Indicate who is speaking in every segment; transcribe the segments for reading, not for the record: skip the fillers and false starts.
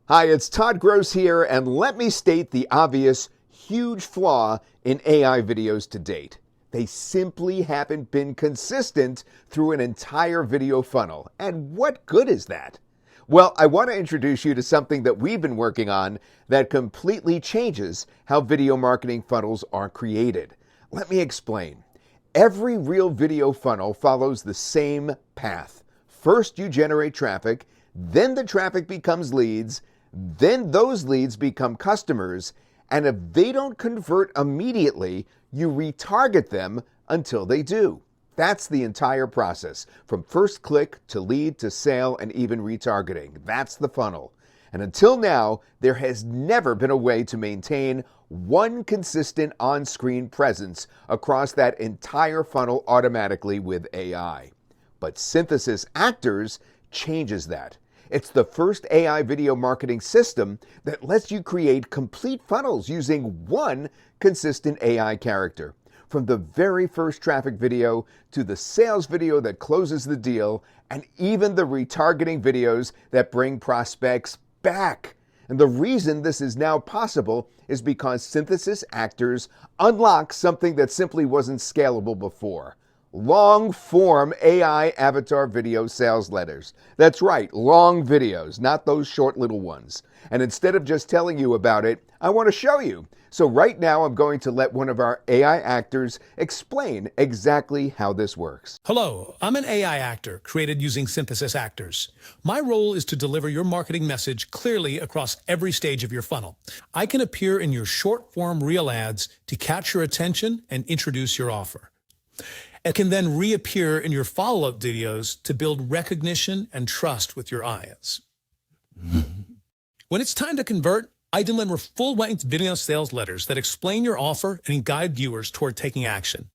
Speaker 1: Hi, it's Todd Gross here, and let me state the obvious, huge flaw in AI videos to date. They simply haven't been consistent through an entire video funnel. And what good is that? Well, I want to introduce you to something that we've been working on that completely changes how video marketing funnels are created. Let me explain. Every real video funnel follows the same path. First, you generate traffic, then the traffic becomes leads, then those leads become customers, and if they don't convert immediately, you retarget them until they do. That's the entire process, from first click to lead to sale and even retargeting. That's the funnel. And until now, there has never been a way to maintain one consistent on-screen presence across that entire funnel automatically with AI. But Synthesys Actors changes that. It's the first AI video marketing system that lets you create complete funnels using one consistent AI character. From the very first traffic video to the sales video that closes the deal, and even the retargeting videos that bring prospects back. And the reason this is now possible is because Synthesys Actors unlocks something that simply wasn't scalable before. Long-form AI Avatar video sales letters. That's right, long videos, not those short little ones. And instead of just telling you about it, I want to show you. So right now, I'm going to let one of our AI actors explain exactly how this works.
Speaker 2: Hello, I'm an AI actor created using Synthesys Actors. My role is to deliver your marketing message clearly across every stage of your funnel. I can appear in your short-form reel ads to catch your attention and introduce your offer. It can then reappear in your follow-up videos to build recognition and trust with your audience. When it's time to convert, I deliver full-length video sales letters that explain your offer and guide viewers toward taking action.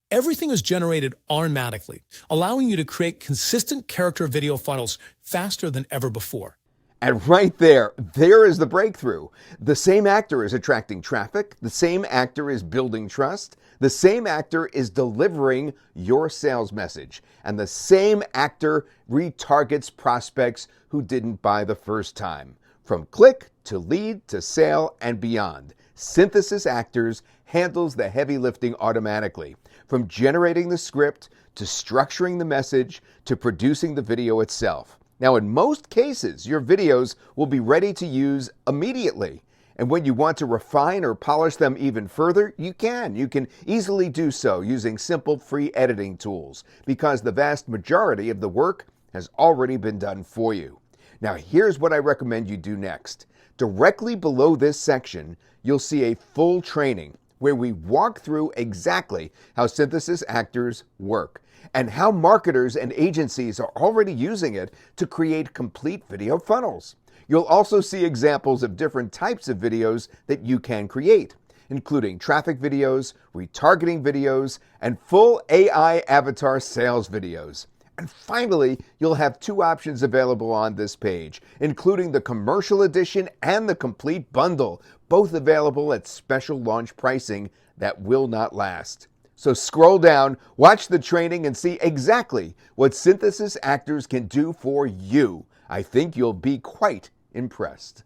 Speaker 2: Everything is generated automatically, allowing you to create consistent character video funnels faster than ever before.
Speaker 1: And right there is the breakthrough. The same actor is attracting traffic, the same actor is building trust, the same actor is delivering your sales message, and the same actor retargets prospects who didn't buy the first time. From click to lead to sale and beyond, Synthesys Actors handles the heavy lifting automatically, from generating the script to structuring the message to producing the video itself. Now, in most cases, your videos will be ready to use immediately. And when you want to refine or polish them even further, you can. You can easily do so using simple free editing tools because the vast majority of the work has already been done for you. Now, here's what I recommend you do next. Directly below this section, you'll see a full training where we walk through exactly how Synthesys Actors work and how marketers and agencies are already using it to create complete video funnels. You'll also see examples of different types of videos that you can create, including traffic videos, retargeting videos, and full AI avatar sales videos. And finally, you'll have two options available on this page, including the commercial edition and the complete bundle, both available at special launch pricing that will not last. So scroll down, watch the training, and see exactly what Synthesys Actors can do for you. I think you'll be quite impressed.